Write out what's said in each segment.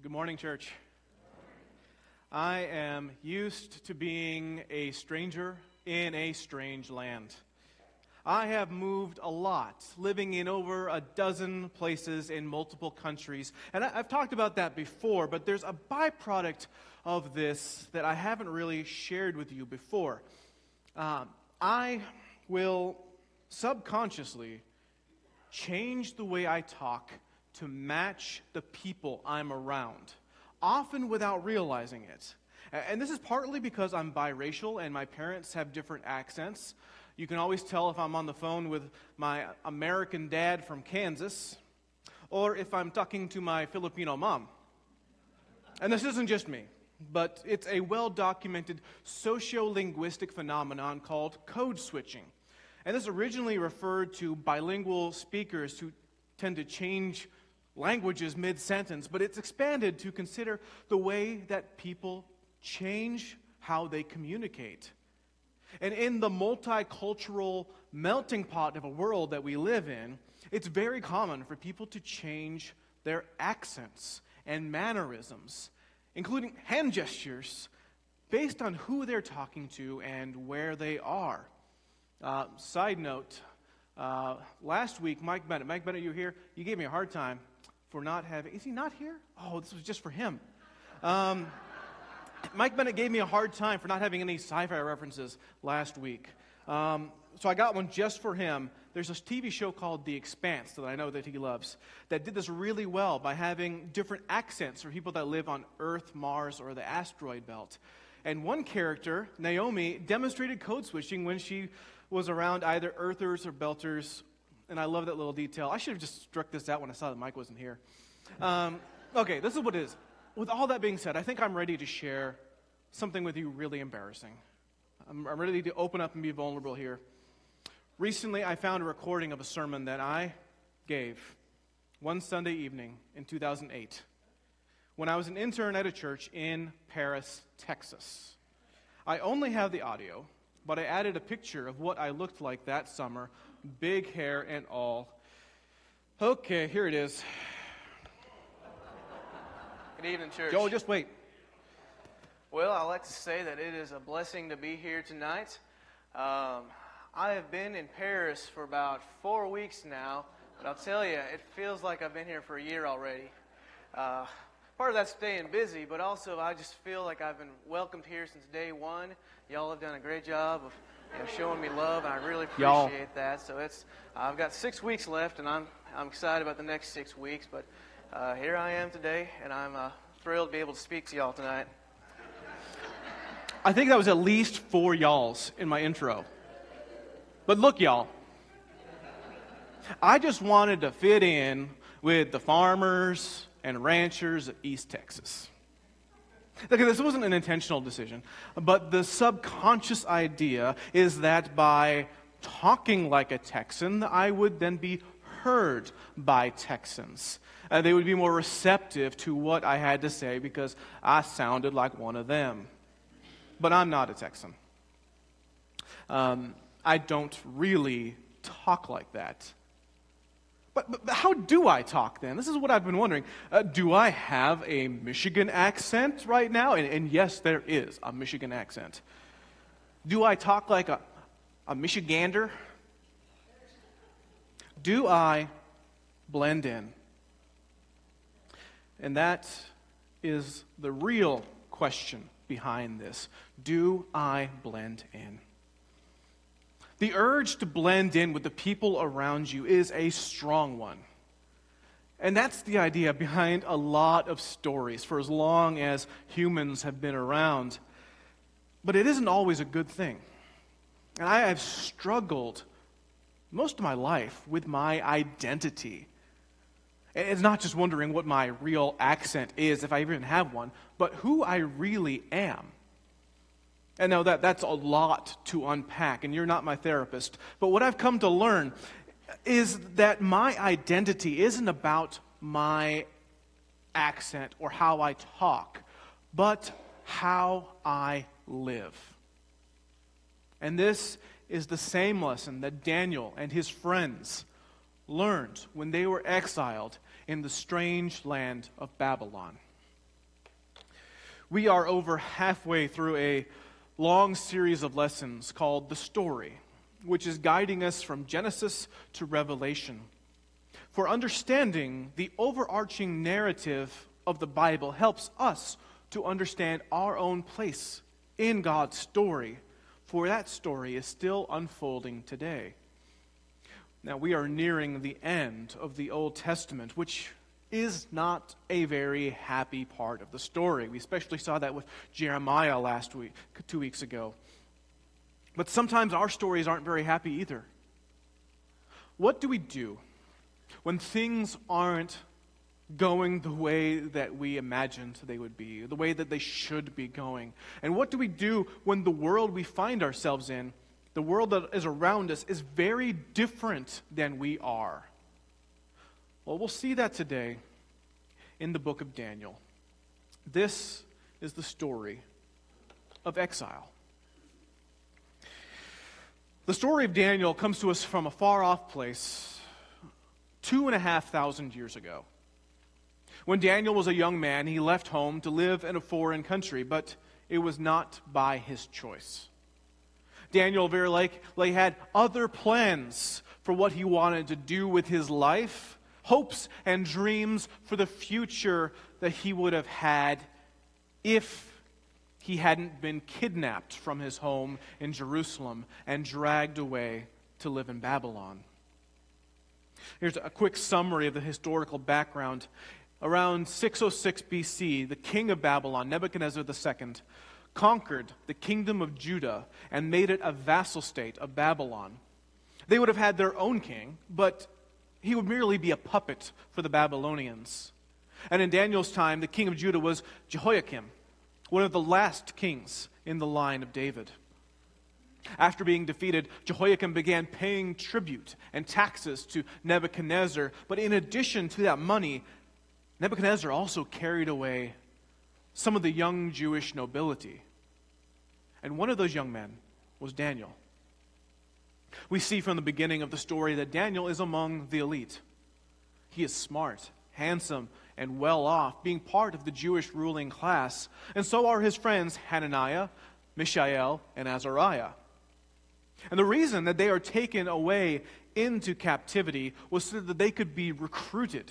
Good morning, church. I am used to being a stranger in a strange land. I have moved a lot, living in over a dozen places in multiple countries. And I've talked about that before, but there's a byproduct of this that I haven't really shared with you before. I will subconsciously change the way I talk to match the people I'm around, often without realizing it. And this is partly because I'm biracial and my parents have different accents. You can always tell if I'm on the phone with my American dad from Kansas or if I'm talking to my Filipino mom. And this isn't just me, but it's a well-documented socio-linguistic phenomenon called code switching. And this originally referred to bilingual speakers who tend to change languages mid-sentence, but it's expanded to consider the way that people change how they communicate. And in the multicultural melting pot of a world that we live in, it's very common for people to change their accents and mannerisms, including hand gestures, based on who they're talking to and where they are. Side note, last week, Mike Bennett, you here? You gave me a hard time for not having, is he not here? Oh, this was just for him. Mike Bennett gave me a hard time for not having any sci-fi references last week. So I got one just for him. There's this TV show called The Expanse that I know that he loves that did this really well by having different accents for people that live on Earth, Mars, or the asteroid belt. And one character, Naomi, demonstrated code switching when she was around either Earthers or Belters, and I love that little detail. I should have just struck this out when I saw that Mike wasn't here. Okay, this is what it is. With all that being said, I think I'm ready to share something with you really embarrassing. I'm ready to open up and be vulnerable here. Recently, I found a recording of a sermon that I gave one Sunday evening in 2008 when I was an intern at a church in Paris, Texas. I only have the audio, but I added a picture of what I looked like that summer, big hair and all. Okay, here it is. Good evening, church. Joel, just wait. Well, I'd like to say that it is a blessing to be here tonight. I have been in Paris for about 4 weeks now, but I'll tell you, it feels like I've been here for a year already. Part of that's staying busy, but also I just feel like I've been welcomed here since day one. Y'all have done a great job of showing me love, and I really appreciate that. So I've got 6 weeks left, and I'm excited about the next 6 weeks. But here I am today, and I'm thrilled to be able to speak to y'all tonight. I think that was at least 4 y'alls in my intro. But look, y'all, I just wanted to fit in with the farmers and ranchers of East Texas. Okay, this wasn't an intentional decision, but the subconscious idea is that by talking like a Texan, I would then be heard by Texans. They would be more receptive to what I had to say because I sounded like one of them. But I'm not a Texan. I don't really talk like that. But how do I talk then? This is what I've been wondering. Do I have a Michigan accent right now? And yes, there is a Michigan accent. Do I talk like a Michigander? Do I blend in? And that is the real question behind this. Do I blend in? The urge to blend in with the people around you is a strong one. And that's the idea behind a lot of stories for as long as humans have been around. But it isn't always a good thing. And I have struggled most of my life with my identity. It's not just wondering what my real accent is, if I even have one, but who I really am. And now that's a lot to unpack, and you're not my therapist. But what I've come to learn is that my identity isn't about my accent or how I talk, but how I live. And this is the same lesson that Daniel and his friends learned when they were exiled in the strange land of Babylon. We are over halfway through a long series of lessons called The Story, which is guiding us from Genesis to Revelation. For understanding the overarching narrative of the Bible helps us to understand our own place in God's story, for that story is still unfolding today. Now, we are nearing the end of the Old Testament, which is not a very happy part of the story. We especially saw that with Jeremiah 2 weeks ago. But sometimes our stories aren't very happy either. What do we do when things aren't going the way that we imagined they would be, the way that they should be going? And what do we do when the world we find ourselves in, the world that is around us, is very different than we are? Well, we'll see that today in the book of Daniel. This is the story of exile. The story of Daniel comes to us from a far-off place 2,500 years ago. When Daniel was a young man, he left home to live in a foreign country, but it was not by his choice. Daniel very likely had other plans for what he wanted to do with his life, hopes and dreams for the future that he would have had if he hadn't been kidnapped from his home in Jerusalem and dragged away to live in Babylon. Here's a quick summary of the historical background. Around 606 BC, the king of Babylon, Nebuchadnezzar II, conquered the kingdom of Judah and made it a vassal state of Babylon. They would have had their own king, but he would merely be a puppet for the Babylonians. And in Daniel's time, the king of Judah was Jehoiakim, one of the last kings in the line of David. After being defeated, Jehoiakim began paying tribute and taxes to Nebuchadnezzar. But in addition to that money, Nebuchadnezzar also carried away some of the young Jewish nobility. And one of those young men was Daniel. We see from the beginning of the story that Daniel is among the elite. He is smart, handsome, and well off, being part of the Jewish ruling class. And so are his friends Hananiah, Mishael, and Azariah. And the reason that they are taken away into captivity was so that they could be recruited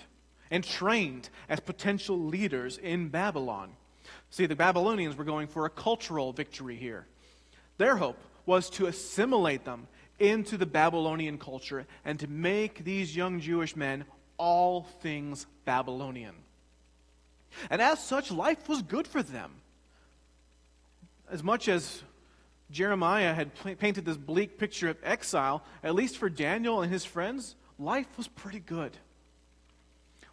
and trained as potential leaders in Babylon. See, the Babylonians were going for a cultural victory here. Their hope was to assimilate them into the Babylonian culture and to make these young Jewish men all things Babylonian. And as such, life was good for them. As much as Jeremiah had painted this bleak picture of exile, at least for Daniel and his friends, life was pretty good.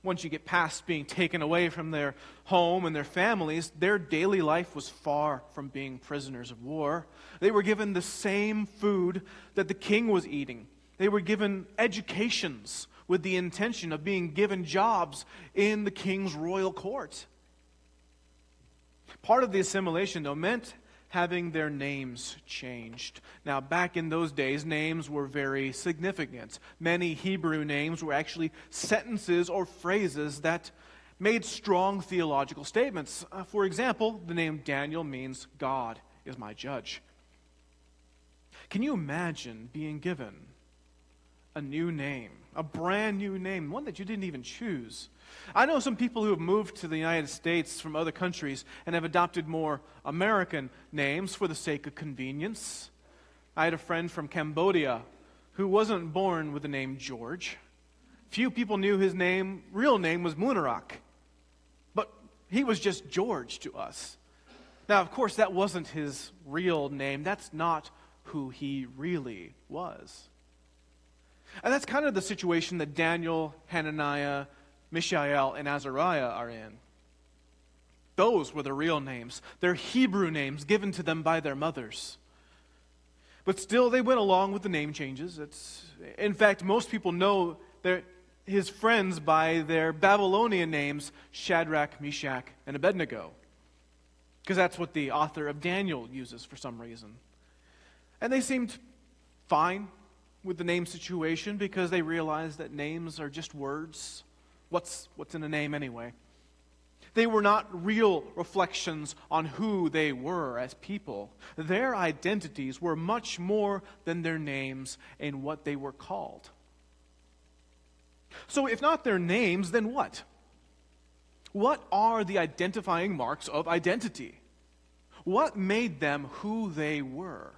Once you get past being taken away from their home and their families, their daily life was far from being prisoners of war. They were given the same food that the king was eating. They were given educations with the intention of being given jobs in the king's royal court. Part of the assimilation, though, meant having their names changed. Now, back in those days, names were very significant. Many Hebrew names were actually sentences or phrases that made strong theological statements. For example, the name Daniel means God is my judge. Can you imagine being given a new name, a brand new name, one that you didn't even choose? I know some people who have moved to the United States from other countries and have adopted more American names for the sake of convenience. I had a friend from Cambodia who wasn't born with the name George. Few people knew his real name was Munarak. But he was just George to us. Now, of course, that wasn't his real name. That's not who he really was. And that's kind of the situation that Daniel, Hananiah, Mishael, and Azariah are in. Those were their real names, their Hebrew names given to them by their mothers. But still, they went along with the name changes. In fact, most people know his friends by their Babylonian names, Shadrach, Meshach, and Abednego, because that's what the author of Daniel uses for some reason. And they seemed fine with the name situation because they realized that names are just words. What's in a name anyway? They were not real reflections on who they were as people. Their identities were much more than their names and what they were called. So if not their names, then what? What are the identifying marks of identity? What made them who they were?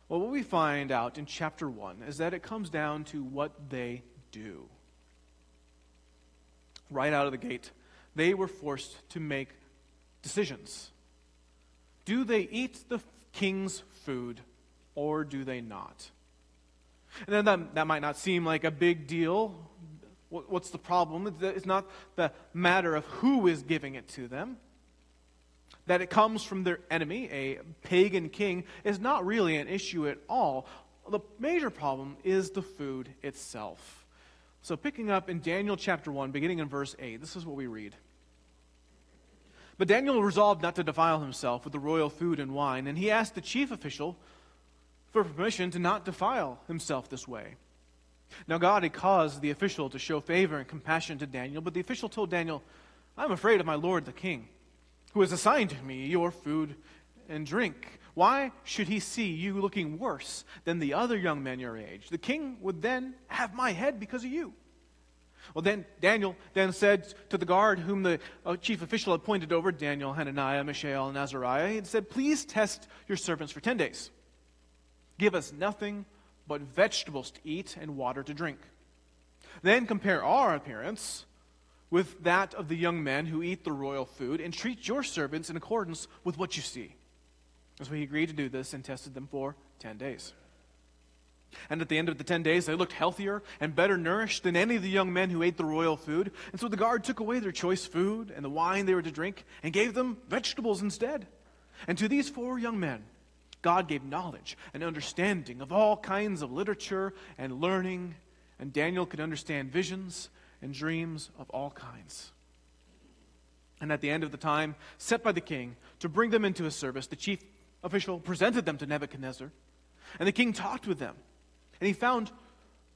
Well, what we find out in chapter 1 is that it comes down to what they do. Right out of the gate, they were forced to make decisions. Do they eat the king's food or do they not? And then that might not seem like a big deal. What's the problem? It's not the matter of who is giving it to them. That it comes from their enemy, a pagan king, is not really an issue at all. The major problem is the food itself. So picking up in Daniel chapter 1, beginning in verse 8, this is what we read. But Daniel resolved not to defile himself with the royal food and wine, and he asked the chief official for permission to not defile himself this way. Now God had caused the official to show favor and compassion to Daniel, but the official told Daniel, I'm afraid of my lord the king, who has assigned to me your food and drink. Why should he see you looking worse than the other young men your age? The king would then have my head because of you. Well, then Daniel then said to the guard whom the chief official had pointed over, Daniel, Hananiah, Mishael, and Azariah, he had said, please test your servants for 10 days. Give us nothing but vegetables to eat and water to drink. Then compare our appearance with that of the young men who eat the royal food, and treat your servants in accordance with what you see. And so he agreed to do this and tested them for 10 days. And at the end of the 10 days, they looked healthier and better nourished than any of the young men who ate the royal food. And so the guard took away their choice food and the wine they were to drink and gave them vegetables instead. And to these 4 young men, God gave knowledge and understanding of all kinds of literature and learning, and Daniel could understand visions and dreams of all kinds. And at the end of the time set by the king to bring them into his service, the chief official presented them to Nebuchadnezzar, and the king talked with them. And he found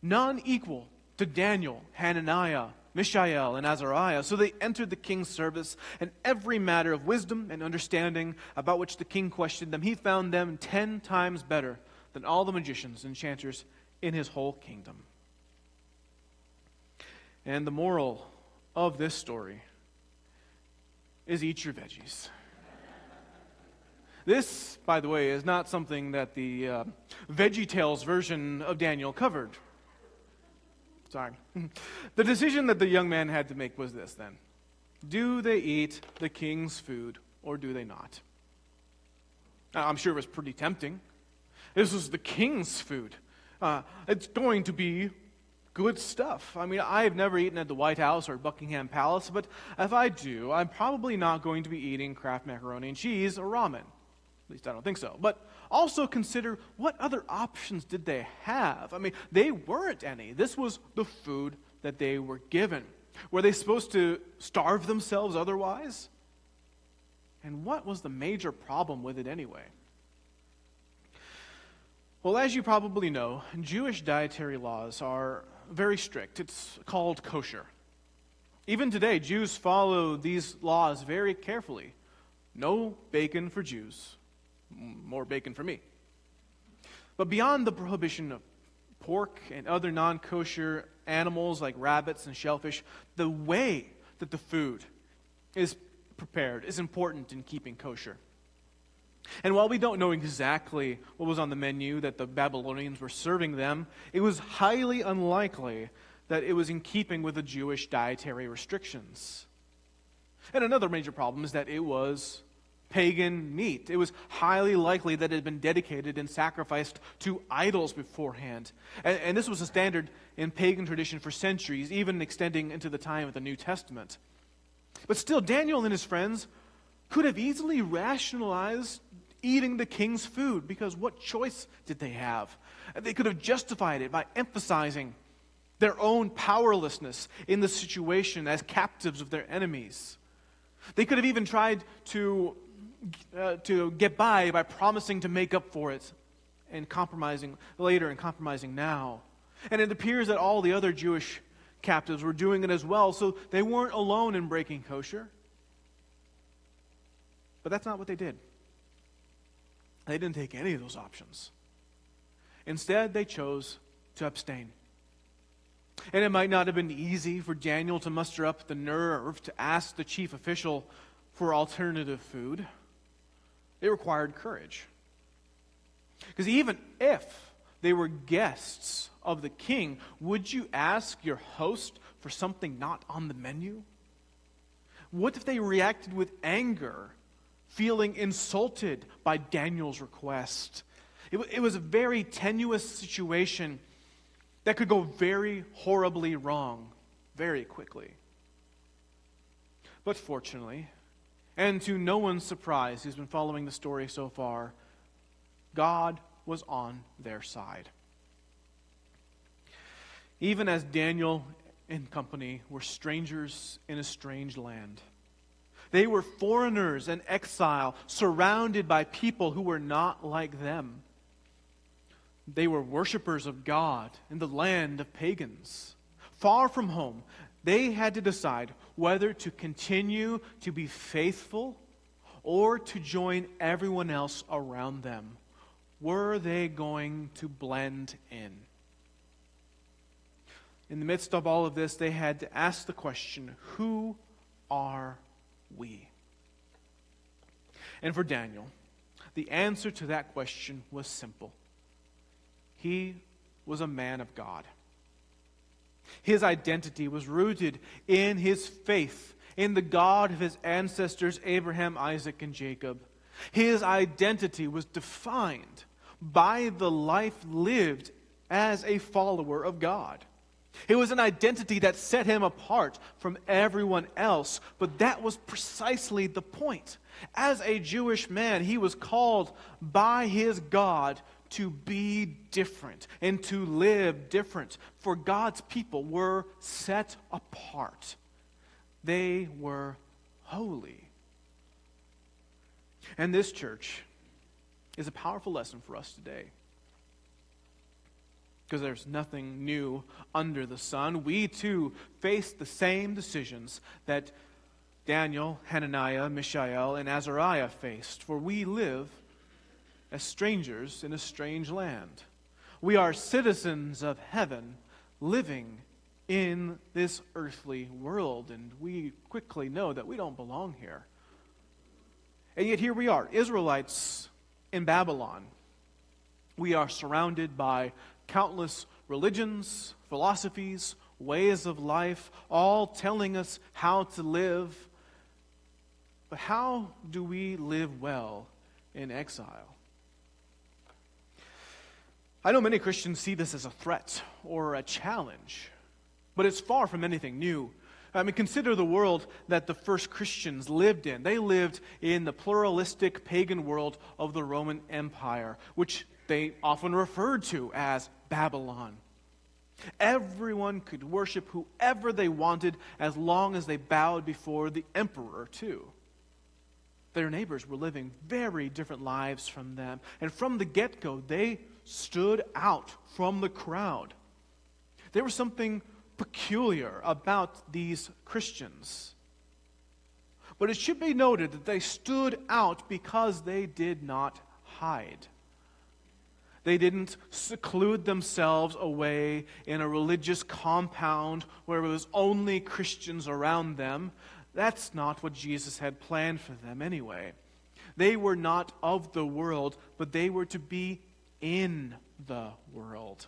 none equal to Daniel, Hananiah, Mishael, and Azariah. So they entered the king's service, and every matter of wisdom and understanding about which the king questioned them, he found them 10 times better than all the magicians and enchanters in his whole kingdom. And the moral of this story is eat your veggies. This, by the way, is not something that the VeggieTales version of Daniel covered. Sorry. The decision that the young man had to make was this then. Do they eat the king's food or do they not? Now, I'm sure it was pretty tempting. This was the king's food. It's going to be good stuff. I mean, I've never eaten at the White House or Buckingham Palace, but if I do, I'm probably not going to be eating Kraft macaroni and cheese or ramen. At least I don't think so. But also consider what other options did they have? I mean, they weren't any. This was the food that they were given. Were they supposed to starve themselves otherwise? And what was the major problem with it anyway? Well, as you probably know, Jewish dietary laws are very strict. It's called kosher. Even today, Jews follow these laws very carefully. No bacon for Jews. More bacon for me. But beyond the prohibition of pork and other non-kosher animals like rabbits and shellfish, the way that the food is prepared is important in keeping kosher. And while we don't know exactly what was on the menu that the Babylonians were serving them, it was highly unlikely that it was in keeping with the Jewish dietary restrictions. And another major problem is that it was pagan meat. It was highly likely that it had been dedicated and sacrificed to idols beforehand. And this was a standard in pagan tradition for centuries, even extending into the time of the New Testament. But still, Daniel and his friends could have easily rationalized eating the king's food, because what choice did they have? They could have justified it by emphasizing their own powerlessness in the situation as captives of their enemies. They could have even tried to get by promising to make up for it and compromising later and compromising now. And it appears that all the other Jewish captives were doing it as well, so they weren't alone in breaking kosher. But that's not what they did. They didn't take any of those options. Instead, they chose to abstain. And it might not have been easy for Daniel to muster up the nerve to ask the chief official for alternative food. It required courage. Because even if they were guests of the king, would you ask your host for something not on the menu? What if they reacted with anger, feeling insulted by Daniel's request? It was a very tenuous situation that could go very horribly wrong very quickly. But fortunately, and to no one's surprise who's been following the story so far, God was on their side. Even as Daniel and company were strangers in a strange land, they were foreigners in exile, surrounded by people who were not like them. They were worshipers of God in the land of pagans. Far from home, they had to decide whether to continue to be faithful or to join everyone else around them. Were they going to blend in? In the midst of all of this, they had to ask the question, who are we? And for Daniel, the answer to that question was simple. He was a man of God. His identity was rooted in his faith in the God of his ancestors, Abraham, Isaac, and Jacob. His identity was defined by the life lived as a follower of God. It was an identity that set him apart from everyone else, but that was precisely the point. As a Jewish man, he was called by his God to be different and to live different. For God's people were set apart. They were holy. And this, church, is a powerful lesson for us today. Because there's nothing new under the sun. We too face the same decisions that Daniel, Hananiah, Mishael, and Azariah faced. For we live as strangers in a strange land. We are citizens of heaven, living in this earthly world, and we quickly know that we don't belong here. And yet here we are, Israelites in Babylon. We are surrounded by countless religions, philosophies, ways of life, all telling us how to live. But how do we live well in exile? I know many Christians see this as a threat or a challenge, but it's far from anything new. I mean, consider the world that the first Christians lived in. They lived in the pluralistic pagan world of the Roman Empire, which they often referred to as Babylon. Everyone could worship whoever they wanted as long as they bowed before the emperor, too. Their neighbors were living very different lives from them, and from the get-go, they stood out from the crowd. There was something peculiar about these Christians. But it should be noted that they stood out because they did not hide. They didn't seclude themselves away in a religious compound where it was only Christians around them. That's not what Jesus had planned for them anyway. They were not of the world, but they were to be in the world.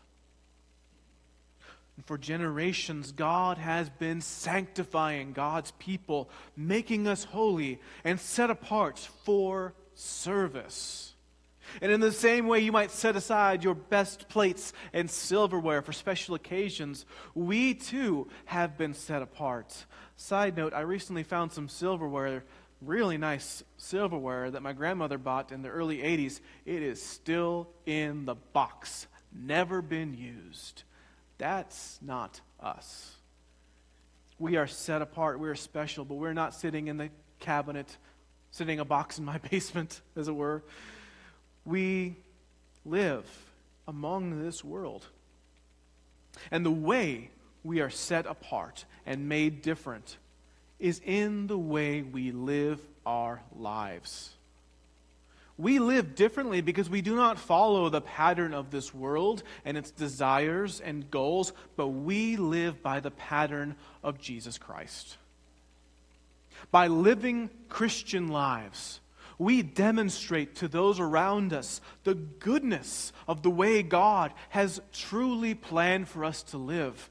And for generations, God has been sanctifying God's people, making us holy and set apart for service. And in the same way you might set aside your best plates and silverware for special occasions, we too have been set apart. Side note, I recently found some silverware, really nice silverware that my grandmother bought in the early 80s. It is still in the box, never been used. That's not us. We are set apart, we are special, but we're not sitting in the cabinet, sitting a box in my basement, as it were. We live among this world. And the way we are set apart and made different is in the way we live our lives. We live differently because we do not follow the pattern of this world and its desires and goals, but we live by the pattern of Jesus Christ. By living Christian lives, we demonstrate to those around us the goodness of the way God has truly planned for us to live.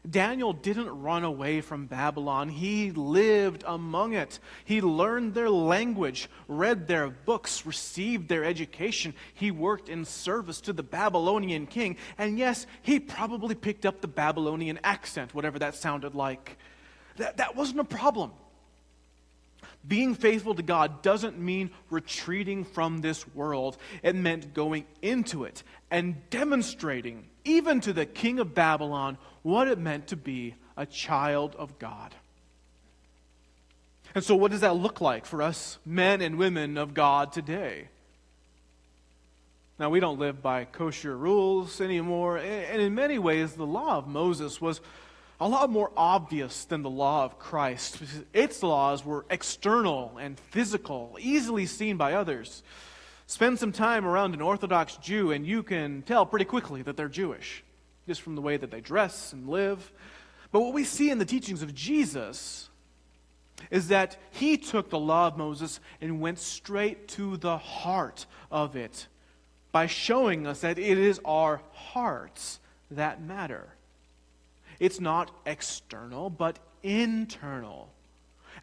Daniel didn't run away from Babylon. He lived among it. He learned their language, read their books, received their education. He worked in service to the Babylonian king. And yes, he probably picked up the Babylonian accent, whatever that sounded like. That wasn't a problem. Being faithful to God doesn't mean retreating from this world. It meant going into it and demonstrating, even to the king of Babylon, what it meant to be a child of God. And so what does that look like for us men and women of God today? Now, we don't live by kosher rules anymore, and in many ways, the law of Moses was a lot more obvious than the law of Christ. Its laws were external and physical, easily seen by others. Spend some time around an Orthodox Jew and you can tell pretty quickly that they're Jewish, just from the way that they dress and live. But what we see in the teachings of Jesus is that he took the law of Moses and went straight to the heart of it by showing us that it is our hearts that matter. It's not external, but internal.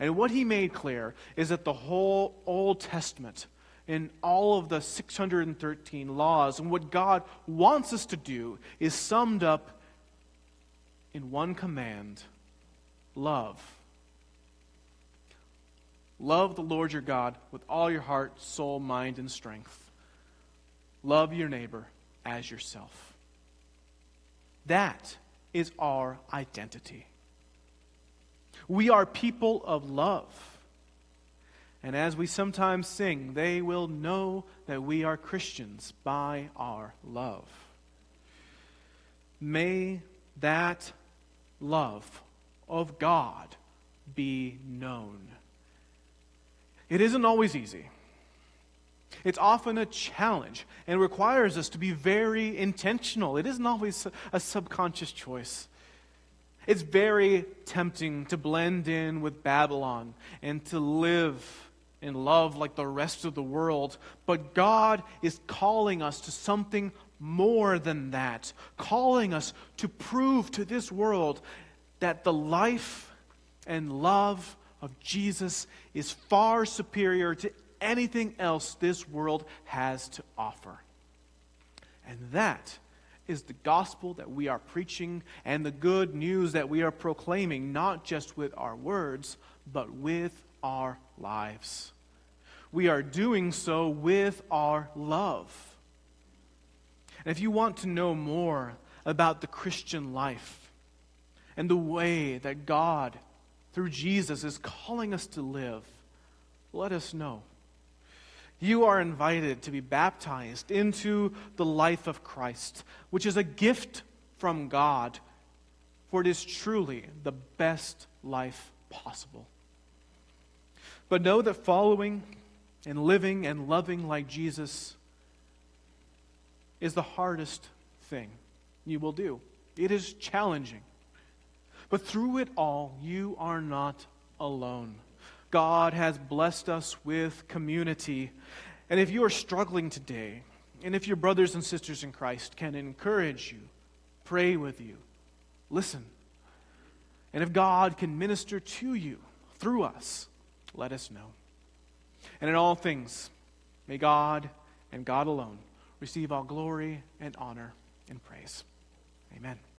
And what he made clear is that the whole Old Testament, in all of the 613 laws, and what God wants us to do is summed up in one command: love. Love the Lord your God with all your heart, soul, mind, and strength. Love your neighbor as yourself. That is our identity. We are people of love. And as we sometimes sing, they will know that we are Christians by our love. May that love of God be known. It isn't always easy. It's often a challenge and requires us to be very intentional. It isn't always a subconscious choice. It's very tempting to blend in with Babylon and to live and love like the rest of the world. But God is calling us to something more than that, calling us to prove to this world that the life and love of Jesus is far superior to anything else this world has to offer. And that is the gospel that we are preaching and the good news that we are proclaiming, not just with our words, but with our lives. We are doing so with our love. And if you want to know more about the Christian life and the way that God, through Jesus, is calling us to live, let us know. You are invited to be baptized into the life of Christ, which is a gift from God, for it is truly the best life possible. But know that following and living and loving like Jesus is the hardest thing you will do. It is challenging. But through it all, you are not alone. God has blessed us with community. And if you are struggling today, and if your brothers and sisters in Christ can encourage you, pray with you, listen, and if God can minister to you through us, let us know. And in all things, may God and God alone receive all glory and honor and praise. Amen.